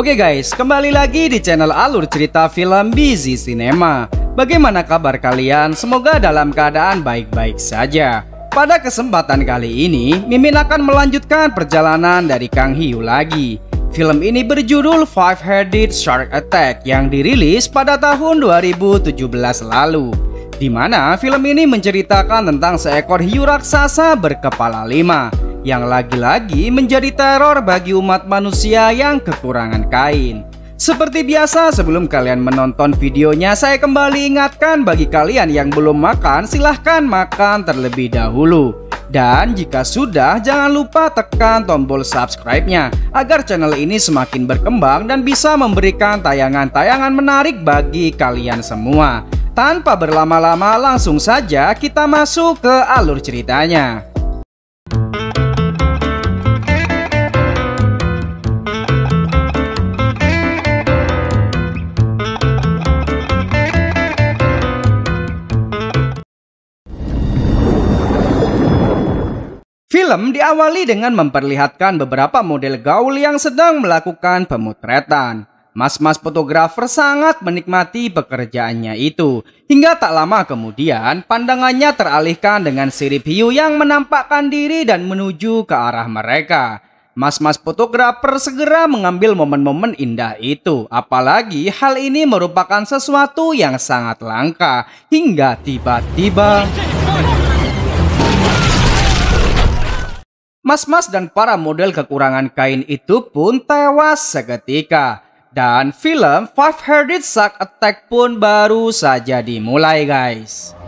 Oke guys, kembali lagi di channel Alur Cerita Film Busy Cinema. Bagaimana kabar kalian? Semoga dalam keadaan baik-baik saja. Pada kesempatan kali ini, Mimin akan melanjutkan perjalanan dari Kang Hiu lagi. Film ini berjudul Five-Headed Shark Attack yang dirilis pada tahun 2017 lalu. Di mana film ini menceritakan tentang seekor hiu raksasa berkepala 5 yang lagi-lagi menjadi teror bagi umat manusia yang kekurangan kain. Seperti biasa, sebelum kalian menonton videonya, saya kembali ingatkan bagi kalian yang belum makan, silahkan makan terlebih dahulu. Dan jika sudah, jangan lupa tekan tombol subscribe-nya agar channel ini semakin berkembang dan bisa memberikan tayangan-tayangan menarik bagi kalian semua. Tanpa berlama-lama, langsung saja kita masuk ke alur ceritanya. Film diawali dengan memperlihatkan beberapa model gaul yang sedang melakukan pemotretan. Mas-mas fotografer sangat menikmati pekerjaannya itu. Hingga tak lama kemudian, pandangannya teralihkan dengan sirip hiu yang menampakkan diri dan menuju ke arah mereka. Mas-mas fotografer segera mengambil momen-momen indah itu. Apalagi hal ini merupakan sesuatu yang sangat langka. Hingga tiba-tiba mas-mas dan para model kekurangan kain itu pun tewas seketika. Dan film Five-Headed Shark Attack pun baru saja dimulai guys.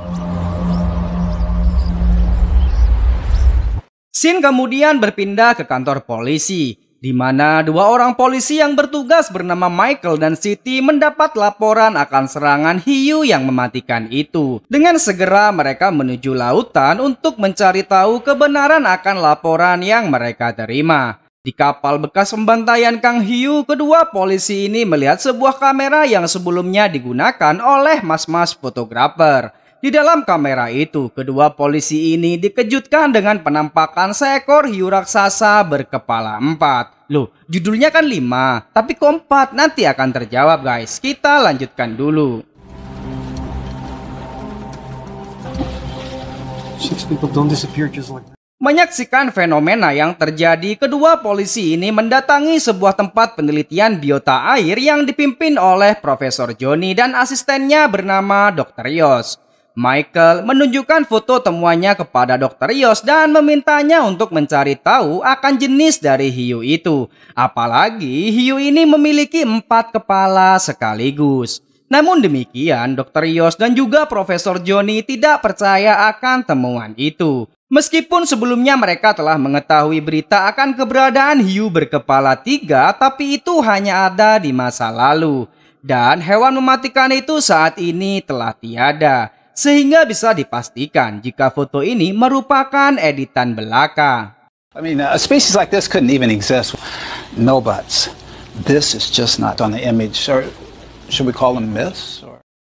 Scene kemudian berpindah ke kantor polisi, di mana dua orang polisi yang bertugas bernama Michael dan Siti mendapat laporan akan serangan hiu yang mematikan itu. Dengan segera mereka menuju lautan untuk mencari tahu kebenaran akan laporan yang mereka terima. Di kapal bekas pembantaian Kang Hiu, kedua polisi ini melihat sebuah kamera yang sebelumnya digunakan oleh mas-mas fotografer. Di dalam kamera itu, kedua polisi ini dikejutkan dengan penampakan seekor hiu raksasa berkepala 4. Loh, judulnya kan 5, tapi kok 4? Nanti akan terjawab guys. Kita lanjutkan dulu. Menyaksikan fenomena yang terjadi, kedua polisi ini mendatangi sebuah tempat penelitian biota air yang dipimpin oleh Profesor Johnny dan asistennya bernama Dr. Yos. Michael menunjukkan foto temuannya kepada Dr. Yos dan memintanya untuk mencari tahu akan jenis dari hiu itu. Apalagi hiu ini memiliki 4 kepala sekaligus. Namun demikian, Dr. Yos dan juga Profesor Johnny tidak percaya akan temuan itu. Meskipun sebelumnya mereka telah mengetahui berita akan keberadaan hiu berkepala 3, tapi itu hanya ada di masa lalu. Dan hewan mematikan itu saat ini telah tiada. Sehingga bisa dipastikan jika foto ini merupakan editan belaka. I mean, a species like this couldn't even exist. No buts. This is just not on the image. Or should we call them myths?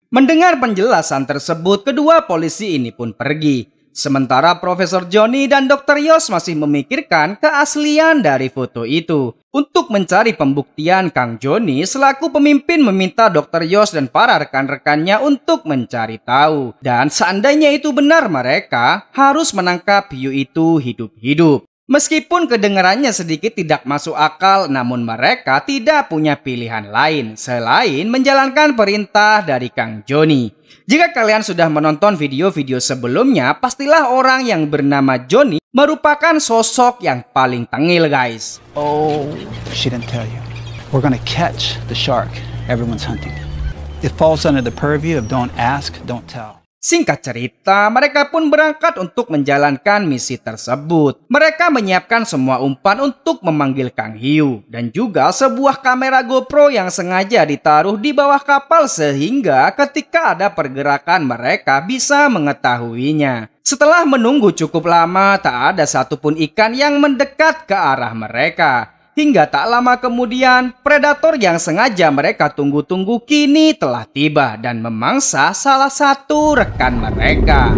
Mendengar penjelasan tersebut, kedua polisi ini pun pergi. Sementara Profesor Johnny dan Dr. Yos masih memikirkan keaslian dari foto itu. Untuk mencari pembuktian, Kang Johnny selaku pemimpin meminta Dr. Yos dan para rekan-rekannya untuk mencari tahu. Dan seandainya itu benar, mereka harus menangkap hiu itu hidup-hidup. Meskipun kedengarannya sedikit tidak masuk akal, namun mereka tidak punya pilihan lain selain menjalankan perintah dari Kang Johnny. Jika kalian sudah menonton video-video sebelumnya, pastilah orang yang bernama Johnny merupakan sosok yang paling tengil guys. Oh, she didn't tell you. We're gonna catch the shark everyone's hunting. It falls under the purview of don't ask, don't tell. Singkat cerita, mereka pun berangkat untuk menjalankan misi tersebut. Mereka menyiapkan semua umpan untuk memanggil Kang Hiu dan juga sebuah kamera GoPro yang sengaja ditaruh di bawah kapal sehingga ketika ada pergerakan mereka bisa mengetahuinya. Setelah menunggu cukup lama, tak ada satupun ikan yang mendekat ke arah mereka. Hingga tak lama kemudian, predator yang sengaja mereka tunggu-tunggu kini telah tiba dan memangsa salah satu rekan mereka.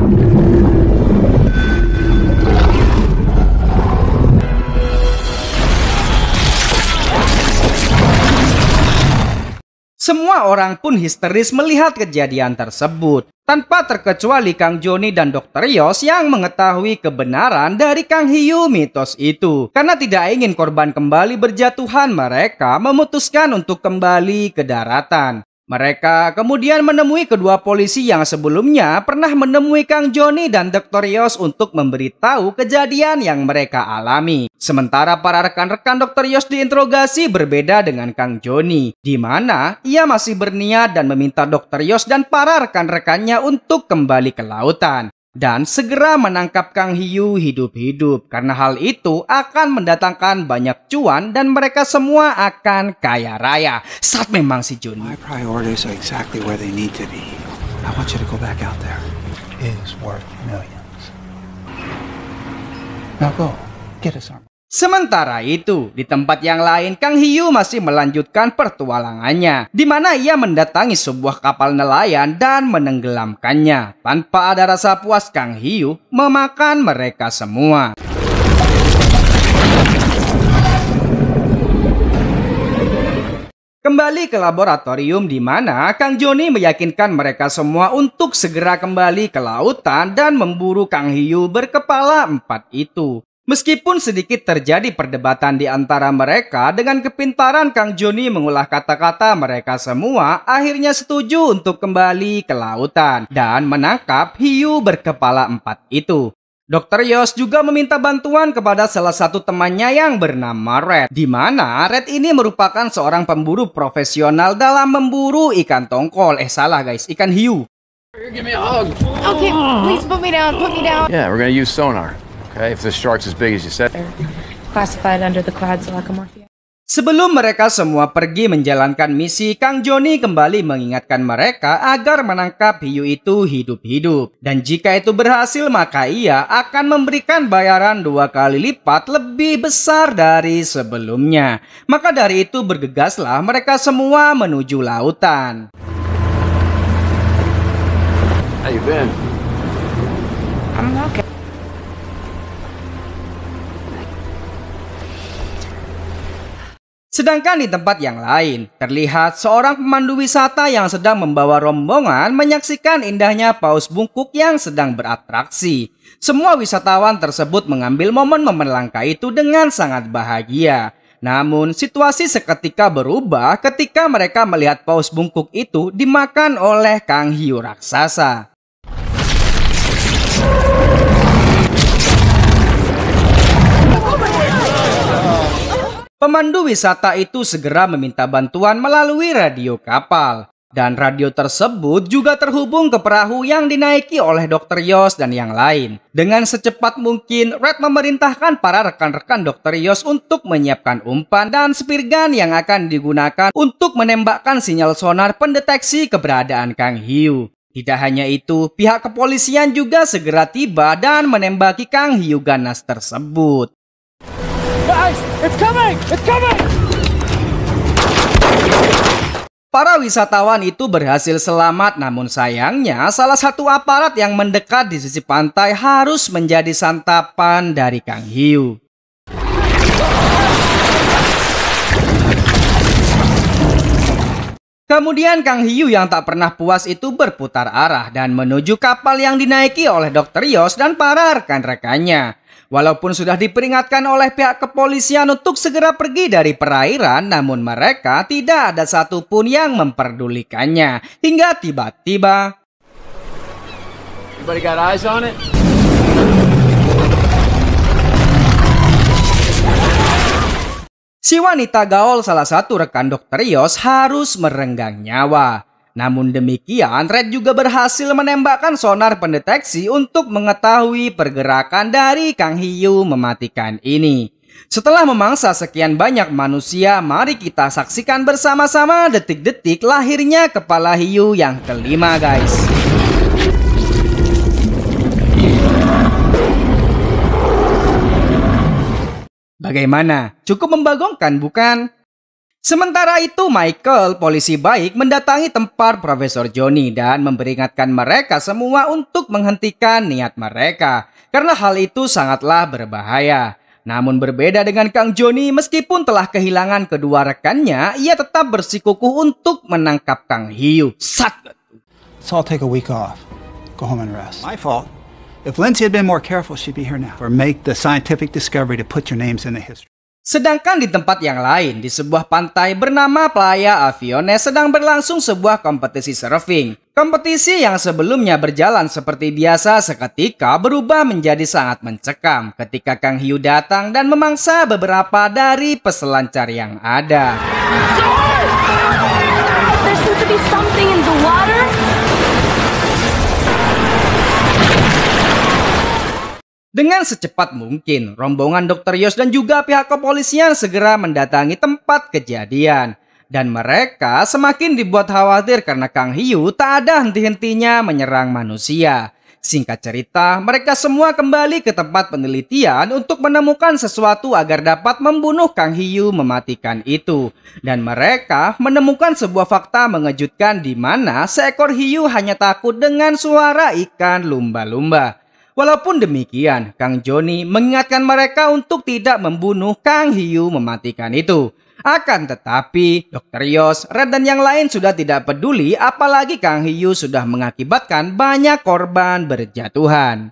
Semua orang pun histeris melihat kejadian tersebut, tanpa terkecuali Kang Joni dan Dr. Yos yang mengetahui kebenaran dari Kang Hiyu mitos itu. Karena tidak ingin korban kembali berjatuhan, mereka memutuskan untuk kembali ke daratan. Mereka kemudian menemui kedua polisi yang sebelumnya pernah menemui Kang Joni dan Dr. Yos untuk memberitahu kejadian yang mereka alami. Sementara para rekan-rekan Dr. Yos diinterogasi berbeda dengan Kang Joni, di mana ia masih berniat dan meminta Dr. Yos dan para rekan-rekannya untuk kembali ke lautan dan segera menangkap Kang Hiyu hidup-hidup, karena hal itu akan mendatangkan banyak cuan dan mereka semua akan kaya raya. Saat memang si Joni. My priorities are exactly where they need to be. I want you to go back out there. It is worth millions. Now go, get us armor. Sementara itu, di tempat yang lain, Kang Hiyu masih melanjutkan pertualangannya, di mana ia mendatangi sebuah kapal nelayan dan menenggelamkannya. Tanpa ada rasa puas, Kang Hiyu memakan mereka semua. Kembali ke laboratorium di mana Kang Joni meyakinkan mereka semua untuk segera kembali ke lautan dan memburu Kang Hiyu berkepala 4 itu. Meskipun sedikit terjadi perdebatan di antara mereka, dengan kepintaran Kang Joni mengolah kata-kata, mereka semua akhirnya setuju untuk kembali ke lautan dan menangkap hiu berkepala 4 itu. Dr. Yos juga meminta bantuan kepada salah satu temannya yang bernama Red, di mana Red ini merupakan seorang pemburu profesional dalam memburu ikan tongkol. Salah guys, ikan hiu. Give me a hug. Okay, please put me down, put me down. Yeah, we're gonna use sonar. Okay, if the shark's as big as you said. Classified under the Cladoselacomorphia. Sebelum mereka semua pergi menjalankan misi, Kang Joni kembali mengingatkan mereka agar menangkap hiu itu hidup-hidup. Dan jika itu berhasil, maka ia akan memberikan bayaran 2 kali lipat lebih besar dari sebelumnya. Maka dari itu bergegaslah mereka semua menuju lautan. How you been? I'm okay. Sedangkan di tempat yang lain, terlihat seorang pemandu wisata yang sedang membawa rombongan menyaksikan indahnya paus bungkuk yang sedang beratraksi. Semua wisatawan tersebut mengambil momen-momen langka itu dengan sangat bahagia. Namun, situasi seketika berubah ketika mereka melihat paus bungkuk itu dimakan oleh Kang Hiyu raksasa. Pemandu wisata itu segera meminta bantuan melalui radio kapal. Dan radio tersebut juga terhubung ke perahu yang dinaiki oleh Dr. Yos dan yang lain. Dengan secepat mungkin, Red memerintahkan para rekan-rekan Dr. Yos untuk menyiapkan umpan dan spear gun yang akan digunakan untuk menembakkan sinyal sonar pendeteksi keberadaan Kang Hiyu. Tidak hanya itu, pihak kepolisian juga segera tiba dan menembaki Kang Hiyu ganas tersebut. Guys, it's coming! It's coming! Para wisatawan itu berhasil selamat, namun sayangnya salah satu aparat yang mendekat di sisi pantai harus menjadi santapan dari Kang Hiyu. Kemudian Kang Hiyu yang tak pernah puas itu berputar arah dan menuju kapal yang dinaiki oleh Dr. Yos dan para rekan-rekannya. Walaupun sudah diperingatkan oleh pihak kepolisian untuk segera pergi dari perairan, namun mereka tidak ada satupun yang memperdulikannya. Hingga tiba-tiba... Everybody got eyes on it? Si wanita gaul salah satu rekan Dr. Yos harus merenggang nyawa. Namun demikian, Red juga berhasil menembakkan sonar pendeteksi untuk mengetahui pergerakan dari Kang Hiyu mematikan ini. Setelah memangsa sekian banyak manusia, mari kita saksikan bersama-sama detik-detik lahirnya kepala hiu yang kelima, guys. Bagaimana? Cukup membagongkan, bukan? Sementara itu, Michael, polisi baik, mendatangi tempat Profesor Joni dan memperingatkan mereka semua untuk menghentikan niat mereka, karena hal itu sangatlah berbahaya. Namun berbeda dengan Kang Joni, meskipun telah kehilangan kedua rekannya, ia tetap bersikukuh untuk menangkap Kang Hiyu. Let's all take a week off. Go home and rest. My fault. If Lindsay had been more careful, she'd be here now. Or make the scientific discovery to put your names in the history. Sedangkan di tempat yang lain, di sebuah pantai bernama Playa Avione sedang berlangsung sebuah kompetisi surfing. Kompetisi yang sebelumnya berjalan seperti biasa seketika berubah menjadi sangat mencekam ketika Kang Hiyu datang dan memangsa beberapa dari peselancar yang ada. There seems to be something in the water. Dengan secepat mungkin, rombongan Dr. Yos dan juga pihak kepolisian segera mendatangi tempat kejadian. Dan mereka semakin dibuat khawatir karena Kang Hiyu tak ada henti-hentinya menyerang manusia. Singkat cerita, mereka semua kembali ke tempat penelitian untuk menemukan sesuatu agar dapat membunuh Kang Hiyu mematikan itu. Dan mereka menemukan sebuah fakta mengejutkan di mana seekor hiyu hanya takut dengan suara ikan lumba-lumba. Walaupun demikian, Kang Joni mengingatkan mereka untuk tidak membunuh Kang Hiyu mematikan itu. Akan tetapi, Dr. Yos, Red dan yang lain sudah tidak peduli apalagi Kang Hiyu sudah mengakibatkan banyak korban berjatuhan.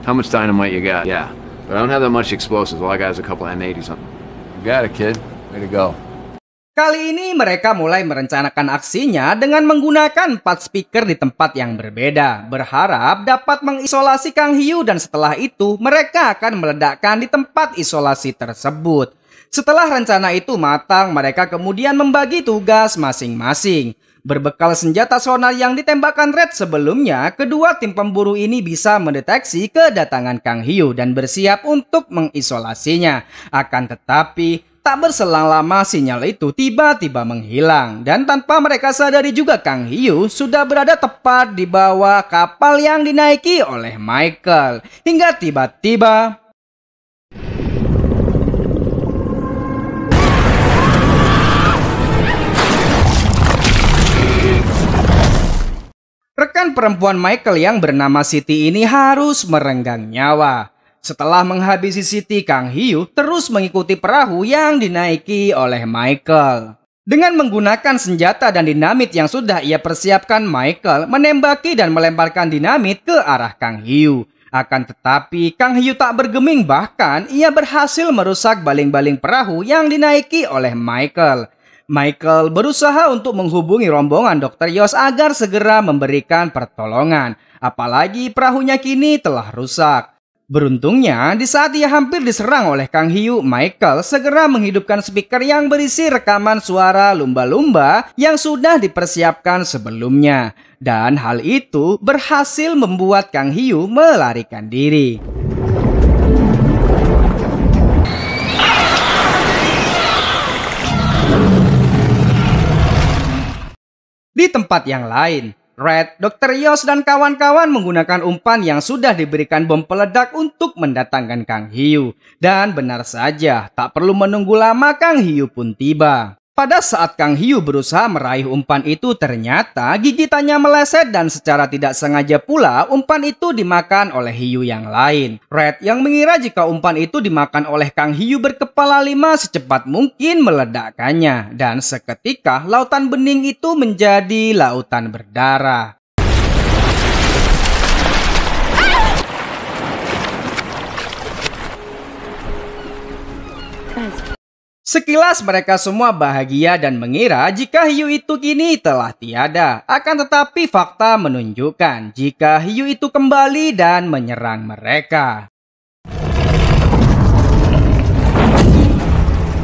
How much dynamite you got? Yeah, but I don't have that much explosives. All I got is a couple of M80 something. You got it, kid. Way to go. Kali ini mereka mulai merencanakan aksinya dengan menggunakan 4 speaker di tempat yang berbeda, berharap dapat mengisolasi Kang Hiyu dan setelah itu mereka akan meledakkan di tempat isolasi tersebut. Setelah rencana itu matang, mereka kemudian membagi tugas masing-masing. Berbekal senjata sonar yang ditembakkan Red sebelumnya, kedua tim pemburu ini bisa mendeteksi kedatangan Kang Hiyu dan bersiap untuk mengisolasinya. Akan tetapi, tak berselang lama sinyal itu tiba-tiba menghilang. Dan tanpa mereka sadari juga Kang Hiyu sudah berada tepat di bawah kapal yang dinaiki oleh Michael. Hingga tiba-tiba rekan perempuan Michael yang bernama Siti ini harus merenggang nyawa. Setelah menghabisi Siti, Kang Hiyu terus mengikuti perahu yang dinaiki oleh Michael. Dengan menggunakan senjata dan dinamit yang sudah ia persiapkan, Michael menembaki dan melemparkan dinamit ke arah Kang Hiyu. Akan tetapi, Kang Hiyu tak bergeming, bahkan ia berhasil merusak baling-baling perahu yang dinaiki oleh Michael. Michael berusaha untuk menghubungi rombongan Dr. Yos agar segera memberikan pertolongan. Apalagi perahunya kini telah rusak. Beruntungnya, di saat ia hampir diserang oleh Kang Hiyu, Michael segera menghidupkan speaker yang berisi rekaman suara lumba-lumba yang sudah dipersiapkan sebelumnya. Dan hal itu berhasil membuat Kang Hiyu melarikan diri. Di tempat yang lain, Red, Dr. Yos, dan kawan-kawan menggunakan umpan yang sudah diberikan bom peledak untuk mendatangkan Kang Hiyu. Dan benar saja, tak perlu menunggu lama Kang Hiyu pun tiba. Pada saat Kang Hiyu berusaha meraih umpan itu, ternyata gigitannya meleset dan secara tidak sengaja pula umpan itu dimakan oleh hiyu yang lain. Red yang mengira jika umpan itu dimakan oleh Kang Hiyu berkepala 5 secepat mungkin meledakkannya. Dan seketika lautan bening itu menjadi lautan berdarah. Sekilas mereka semua bahagia dan mengira jika hiu itu kini telah tiada. Akan tetapi fakta menunjukkan jika hiu itu kembali dan menyerang mereka.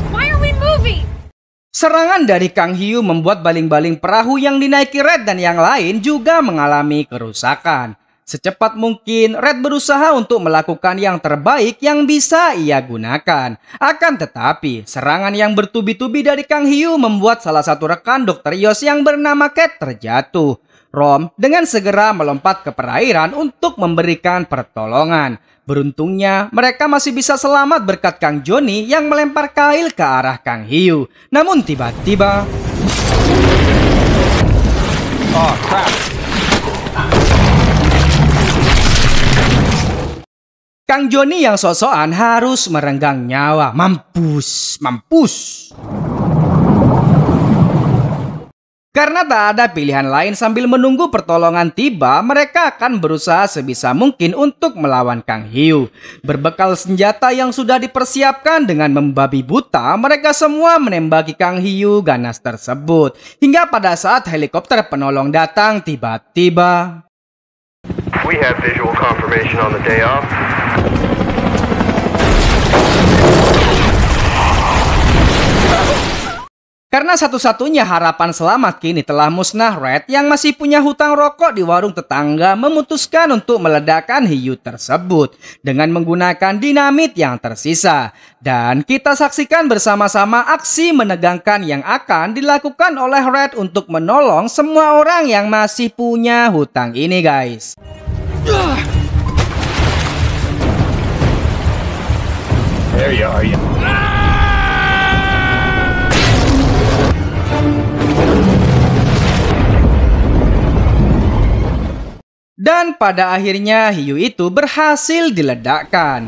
Why are we moving? Serangan dari Kang Hiyu membuat baling-baling perahu yang dinaiki Red dan yang lain juga mengalami kerusakan. Secepat mungkin, Red berusaha untuk melakukan yang terbaik yang bisa ia gunakan. Akan tetapi, serangan yang bertubi-tubi dari Kang Hiyu membuat salah satu rekan Dr. Yos yang bernama Cat terjatuh. Rom dengan segera melompat ke perairan untuk memberikan pertolongan. Beruntungnya, mereka masih bisa selamat berkat Kang Joni yang melempar kail ke arah Kang Hiyu. Namun tiba-tiba... Oh, crap. Kang Joni yang sosokan harus merenggang nyawa. Mampus, mampus. Karena tak ada pilihan lain sambil menunggu pertolongan tiba, mereka akan berusaha sebisa mungkin untuk melawan Kang Hiu. Berbekal senjata yang sudah dipersiapkan dengan membabi buta, mereka semua menembaki Kang Hiu ganas tersebut. Hingga pada saat helikopter penolong datang tiba-tiba. We have visual confirmation on the day off. Karena satu-satunya harapan selamat kini telah musnah, Red yang masih punya hutang rokok di warung tetangga memutuskan untuk meledakkan hiu tersebut dengan menggunakan dinamit yang tersisa. Dan kita saksikan bersama-sama aksi menegangkan yang akan dilakukan oleh Red untuk menolong semua orang yang masih punya hutang ini, guys. There you are, you. Dan pada akhirnya hiu itu berhasil diledakkan.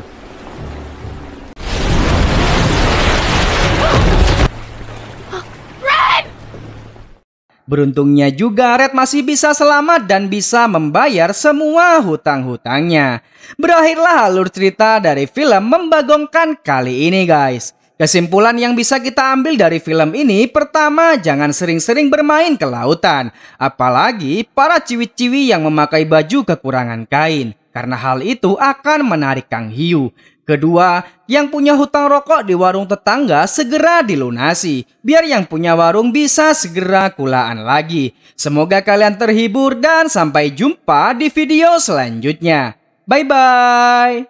Beruntungnya juga Red masih bisa selamat dan bisa membayar semua hutang-hutangnya. Berakhirlah alur cerita dari film membagongkan kali ini, guys. Kesimpulan yang bisa kita ambil dari film ini, pertama, jangan sering-sering bermain ke lautan. Apalagi para ciwi-ciwi yang memakai baju kekurangan kain. Karena hal itu akan menarik Kang Hiu. Kedua, yang punya hutang rokok di warung tetangga segera dilunasi. Biar yang punya warung bisa segera kulaan lagi. Semoga kalian terhibur dan sampai jumpa di video selanjutnya. Bye-bye.